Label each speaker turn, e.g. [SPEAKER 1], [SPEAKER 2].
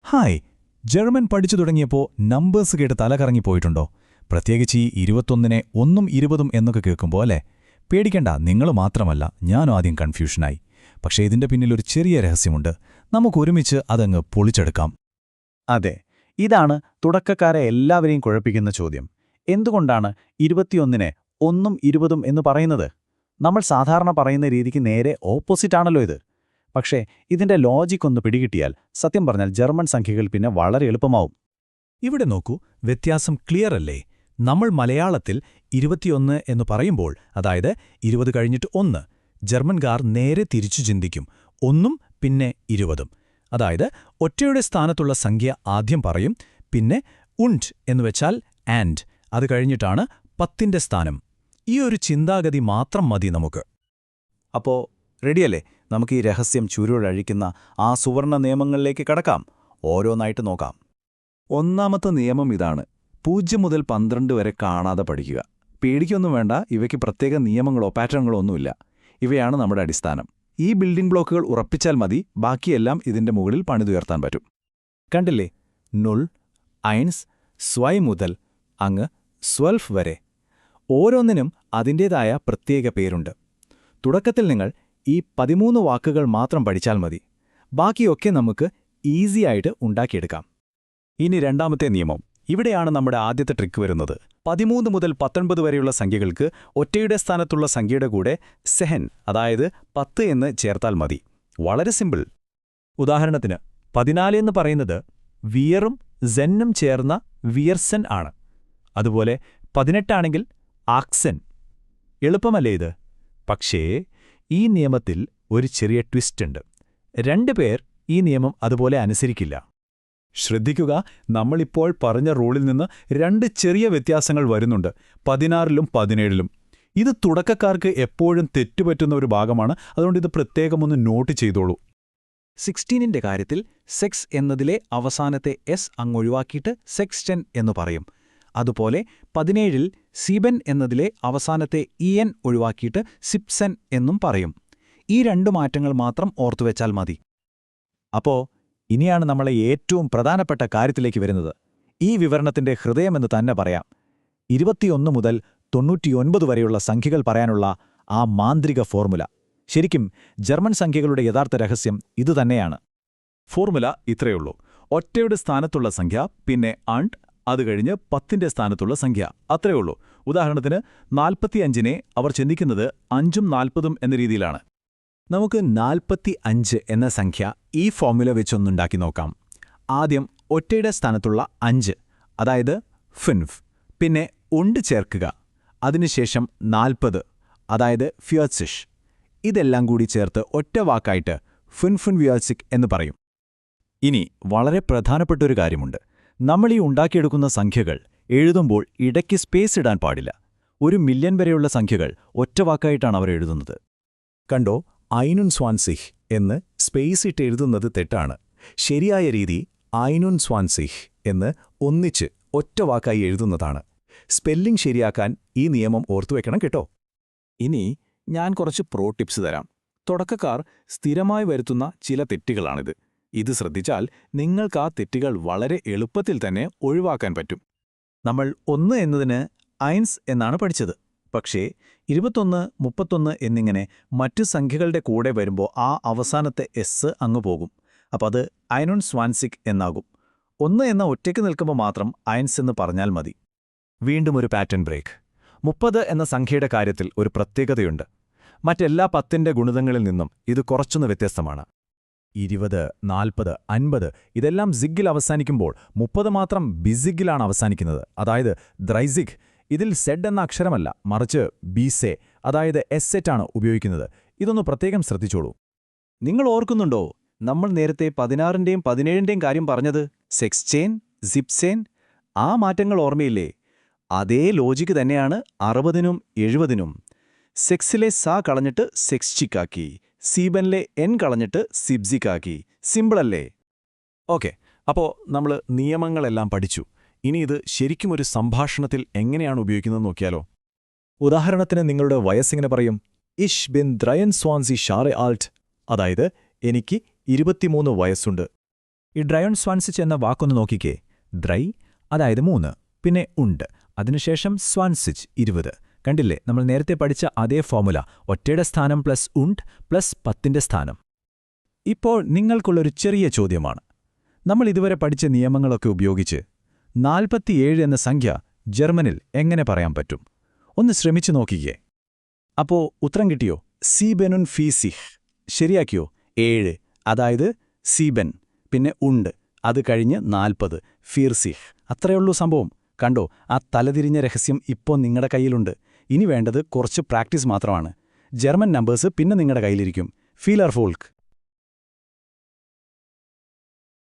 [SPEAKER 1] Hi, German പഠിച്ചു തുടങ്ങിയപ്പോൾ numbers കേട്ട് തല കറങ്ങിപ്പോയിട്ടുണ്ടോ? പ്രത്യേകിച്ച് ഈ 21-നെ 1ഉം 20ഉം എന്നൊക്കെ കേൾക്കുമ്പോൾ അല്ലേ? പേടിക്കണ്ട, നിങ്ങൾ മാത്രമല്ല, ഞാനും ആദ്യം കൺഫ്യൂഷനായി. പക്ഷേ ഇതിന്റെ പിന്നിലൊരു ചെറിയ രഹസ്യമുണ്ട്. നമുക്കൊരുമിച്ച് അതങ്ങ് പൊളിച്ചെടുക്കാം.
[SPEAKER 2] അതെ, ഇതാണ് തുടക്കക്കാരെ എല്ലാവരെയും കുഴപ്പിക്കുന്ന ചോദ്യം. എന്തുകൊണ്ടാണ് 21-നെ 1ഉം 20ഉം എന്ന് പറയുന്നത്? നമ്മൾ സാധാരണ പറയുന്ന രീതിക്ക് നേരെ ഓപ്പോസിറ്റാണല്ലോ ഇത്. പക്ഷേ ഇതിന്റെ ലോജിക് ഒന്ന് പിടികിട്ടിയാൽ സത്യം പറഞ്ഞാൽ ജർമ്മൻ സംഖ്യകൾ പിന്നെ വളരെ എളുപ്പമാവും.
[SPEAKER 1] ഇവിടെ നോക്കൂ, വ്യത്യാസം ക്ലിയർ അല്ലേ? നമ്മൾ മലയാളത്തിൽ 21 എന്ന് പറയുമ്പോൾ, അതായത് 20 കഴിഞ്ഞിട്ട് 1, ജർമ്മൻകാർ നേരെ തിരിച്ചു ചിന്തിക്കും. 1ഉം പിന്നെ 20ഉം. അതായത് ഒറ്റയുടെ സ്ഥാനത്തുള്ള സംഖ്യ ആദ്യം പറയും, പിന്നെ ഉണ്ട് എന്നുവെച്ചാൽ ആൻഡ്, അത് കഴിഞ്ഞിട്ടാണ് 10ന്റെ സ്ഥാനം. ഈ ഒരു ചിന്താഗതി മാത്രം മതി നമുക്ക്.
[SPEAKER 2] അപ്പോ റെഡിയല്ലേ? നമുക്ക് ഈ രഹസ്യം ചുരുളഴിക്കുന്ന ആ സുവർണ നിയമങ്ങളിലേക്ക് കടക്കാം. ഓരോന്നായിട്ട് നോക്കാം. ഒന്നാമത്തെ നിയമം ഇതാണ്: 0 മുതൽ 12 വരെ കാണാതെ പഠിക്കുക. പേടിക്കൊന്നും വേണ്ട, ഇവയ്ക്ക് പ്രത്യേക നിയമങ്ങളോ പാറ്റേണുകളോ ഒന്നുമില്ല. ഇവയാണ് നമ്മുടെ അടിസ്ഥാനം. ഈ ബിൽഡിംഗ് ബ്ലോക്കുകൾ ഉറപ്പിച്ചാൽ മതി, ബാക്കിയെല്ലാം ഇതിന്റെ മുകളിൽ പണിതുയർത്താൻ പറ്റും. കണ്ടില്ലേ? 0, 1, 2 മുതൽ അങ്ങ് 12 വരെ. ഓരോന്നിനും അതിൻ്റേതായ പ്രത്യേക പേരുണ്ട്. തുടക്കത്തിൽ നിങ്ങൾ ഈ 13 വാക്കുകൾ മാത്രം പഠിച്ചാൽ മതി. ബാക്കിയൊക്കെ നമുക്ക് ഈസിയായിട്ട് ഉണ്ടാക്കിയെടുക്കാം. ഇനി രണ്ടാമത്തെ നിയമം. ഇവിടെയാണ് നമ്മുടെ ആദ്യത്തെ ട്രിക്ക് വരുന്നത്. 13 മുതൽ 19 വരെയുള്ള സംഖ്യകൾക്ക് ഒറ്റയുടെ സ്ഥാനത്തുള്ള സംഖ്യയുടെ കൂടെ സെഹൻ, അതായത് 10 എന്ന് ചേർത്താൽ മതി. വളരെ സിമ്പിൾ.
[SPEAKER 1] ഉദാഹരണത്തിന് 14 എന്ന് പറയുന്നത് വിയറും സെന്നും ചേർന്ന വിയർസൻ ആണ്. അതുപോലെ 18 ആണെങ്കിൽ ആക്സൻ. എളുപ്പമല്ലേ ഇത്? പക്ഷേ ഈ നിയമത്തിൽ ഒരു ചെറിയ ട്വിസ്റ്റ് ഉണ്ട്. 2 പേർ ഈ നിയമം അതുപോലെ അനുസരിക്കില്ല. ശ്രദ്ധിക്കുക, നമ്മളിപ്പോൾ പറഞ്ഞ റൂളിൽ നിന്ന് 2 ചെറിയ വ്യത്യാസങ്ങൾ വരുന്നുണ്ട്, 16ലും 17ലും. ഇത് തുടക്കക്കാർക്ക് എപ്പോഴും തെറ്റുപറ്റുന്ന ഒരു ഭാഗമാണ്, അതുകൊണ്ട് ഇത് പ്രത്യേകമൊന്ന് നോട്ട് ചെയ്തോളൂ.
[SPEAKER 2] 16ന്റെ കാര്യത്തിൽ സെക്സ് എന്നതിലെ അവസാനത്തെ എസ് അങ്ങൊഴിവാക്കിയിട്ട് സെക്സ്റ്റൻ എന്നു പറയും. അതുപോലെ 17ൽ സീബൻ എന്നതിലെ അവസാനത്തെ ഇഎൻ ഒഴിവാക്കിയിട്ട് സിപ്സൻ എന്നും പറയും. ഈ 2 മാറ്റങ്ങൾ മാത്രം ഓർത്തുവെച്ചാൽ മതി.
[SPEAKER 1] അപ്പോ ഇനിയാണ് നമ്മളെ ഏറ്റവും പ്രധാനപ്പെട്ട കാര്യത്തിലേക്ക് വരുന്നത്. ഈ വിവരണത്തിന്റെ ഹൃദയമെന്ന് തന്നെ പറയാം. 21 മുതൽ 99 വരെയുള്ള സംഖ്യകൾ പറയാനുള്ള ആ മാന്ത്രിക ഫോർമുല. ശരിക്കും ജർമ്മൻ സംഖ്യകളുടെ യഥാർത്ഥ രഹസ്യം ഇതുതന്നെയാണ്. ഫോർമുല ഇത്രയുള്ളൂ: ഒറ്റയുടെ സ്ഥാനത്തുള്ള സംഖ്യ, പിന്നെ അണ്ട്, അത് കഴിഞ്ഞ് 10ന്റെ സ്ഥാനത്തുള്ള സംഖ്യ. അത്രയേ ഉള്ളൂ. ഉദാഹരണത്തിന് 45നെ അവർ ചിന്തിക്കുന്നത് 5ഉം 40ഉം എന്ന രീതിയിലാണ്. നമുക്ക് 45 എന്ന സംഖ്യ ഈ ഫോർമുല വെച്ചൊന്നുണ്ടാക്കി നോക്കാം. ആദ്യം ഒറ്റയുടെ സ്ഥാനത്തുള്ള 5, അതായത് ഫിൻഫ്, പിന്നെ ഉണ്ട് ചേർക്കുക. അതിനുശേഷം 40, അതായത് ഫ്യോത്സിഷ്. ഇതെല്ലാം കൂടി ചേർത്ത് ഒറ്റ വാക്കായിട്ട് ഫുൻഫുൻ വ്യോത്സിക് എന്ന് പറയും. ഇനി വളരെ പ്രധാനപ്പെട്ടൊരു കാര്യമുണ്ട്. നമ്മൾ ഈ ഉണ്ടാക്കിയെടുക്കുന്ന സംഖ്യകൾ എഴുതുമ്പോൾ ഇടയ്ക്ക് സ്പേസ് ഇടാൻ പാടില്ല. 1 മില്യൺ വരെയുള്ള സംഖ്യകൾ ഒറ്റവാക്കായിട്ടാണ് അവർ എഴുതുന്നത്. കണ്ടോ, 21 എന്ന് സ്പേസ് ഇട്ട് എഴുതുന്നത് തെറ്റാണ്. ശരിയായ രീതി 21 എന്ന് ഒന്നിച്ച് ഒറ്റവാക്കായി എഴുതുന്നതാണ്. സ്പെല്ലിംഗ് ശരിയാക്കാൻ ഈ നിയമം ഓർത്തുവെക്കണം കേട്ടോ.
[SPEAKER 2] ഇനി ഞാൻ കുറച്ച് പ്രോ ടിപ്സ് തരാം. തുടക്കക്കാർ സ്ഥിരമായി വരുത്തുന്ന ചില തെറ്റുകളാണിത്. ഇത് ശ്രദ്ധിച്ചാൽ നിങ്ങൾക്ക് ആ തെറ്റുകൾ വളരെ എളുപ്പത്തിൽ തന്നെ ഒഴിവാക്കാൻ പറ്റും.
[SPEAKER 1] നമ്മൾ 1 എന്നതിന് 1 എന്നാണ് പഠിച്ചത്. പക്ഷേ 21, 31 എന്നിങ്ങനെ മറ്റു സംഖ്യകളുടെ കൂടെ വരുമ്പോൾ ആ അവസാനത്തെ എസ് അങ്ങ് പോകും. അപ്പം അത് 21 എന്നാകും. 1 എന്ന ഒറ്റയ്ക്ക് നിൽക്കുമ്പോൾ മാത്രം 1 എന്ന് പറഞ്ഞാൽ മതി. വീണ്ടും ഒരു പാറ്റേൺ ബ്രേക്ക്. 30 എന്ന സംഖ്യയുടെ കാര്യത്തിൽ ഒരു പ്രത്യേകതയുണ്ട്. മറ്റെല്ലാ 10ന്റെ ഗുണിതങ്ങളിൽ നിന്നും ഇത് കുറച്ചൊന്ന് വ്യത്യസ്തമാണ്. 20, 40, 50 ഇതെല്ലാം സിഗിൽ അവസാനിക്കുമ്പോൾ 30 മാത്രം ബിസിഗിലാണ് അവസാനിക്കുന്നത്, അതായത് ദ്രൈസിഗ്. ഇതിൽ സെഡ് എന്ന അക്ഷരമല്ല, മറിച്ച് ബീസെ, അതായത് എസ്സെറ്റാണ് ഉപയോഗിക്കുന്നത്. ഇതൊന്ന് പ്രത്യേകം ശ്രദ്ധിച്ചോളൂ.
[SPEAKER 2] നിങ്ങൾ ഓർക്കുന്നുണ്ടോ നമ്മൾ നേരത്തെ 16ന്റെയും 17ന്റെയും കാര്യം പറഞ്ഞത്? സെക്സ്റ്റേൻ, സിപ്സേൻ. ആ മാറ്റങ്ങൾ ഓർമ്മയില്ലേ? അതേ ലോജിക്ക് തന്നെയാണ് 60നും 70നും. സെക്സിലെ സ കളഞ്ഞിട്ട് സെക്സ്ചിക്കാക്കി, സീബനിലെ എൻ കളഞ്ഞിട്ട് സിബ്സിക്കാക്കി. സിമ്പിളല്ലേ?
[SPEAKER 1] ഓക്കെ, അപ്പോൾ നമ്മൾ നിയമങ്ങളെല്ലാം പഠിച്ചു. ഇനി ഇത് ശരിക്കും ഒരു സംഭാഷണത്തിൽ എങ്ങനെയാണ് ഉപയോഗിക്കുന്നത് നോക്കിയാലോ. ഉദാഹരണത്തിന് നിങ്ങളുടെ വയസ്സിങ്ങനെ പറയും: ഇഷ് ബിൻ 23 ഷാറെ ആൾട്ട്, അതായത് എനിക്ക് 23 വയസ്സുണ്ട്. ഈ ഡ്രയോൺ സ്വാൻസിച്ച് എന്ന വാക്കൊന്ന് നോക്കിക്കേ. ഡ്രൈ അതായത് 3, പിന്നെ ഉണ്ട്, അതിനുശേഷം സ്വാൻസിച്ച് 20. കണ്ടില്ലേ, നമ്മൾ നേരത്തെ പഠിച്ച അതേ ഫോർമുല, ഒറ്റയുടെ സ്ഥാനം പ്ലസ് ഉണ്ട് പ്ലസ് 10ന്റെ സ്ഥാനം. ഇപ്പോൾ നിങ്ങൾക്കുള്ളൊരു ചെറിയ ചോദ്യമാണ്. നമ്മൾ ഇതുവരെ പഠിച്ച നിയമങ്ങളൊക്കെ ഉപയോഗിച്ച് 47 എന്ന സംഖ്യ ജർമ്മനിൽ എങ്ങനെ പറയാൻ പറ്റും? ഒന്ന് ശ്രമിച്ചു നോക്കിക്കേ. അപ്പോ ഉത്തരം കിട്ടിയോ? സീബെനുൻ ഫീസിഹ്. ശരിയാക്കിയോ? 7, അതായത് സീബെൻ, പിന്നെ ഉണ്ട്, അത് കഴിഞ്ഞ് 40, ഫീർസിഹ്. അത്രയുള്ളൂ സംഭവം. കണ്ടോ, ആ തലതിരിഞ്ഞ രഹസ്യം ഇപ്പോൾ നിങ്ങളുടെ കയ്യിലുണ്ട്. ഇനി വേണ്ടത് കുറച്ച് പ്രാക്ടീസ് മാത്രമാണ്. ജർമ്മൻ നമ്പേഴ്സ് പിന്നെ നിങ്ങളുടെ കയ്യിലിരിക്കും. Feeler folk.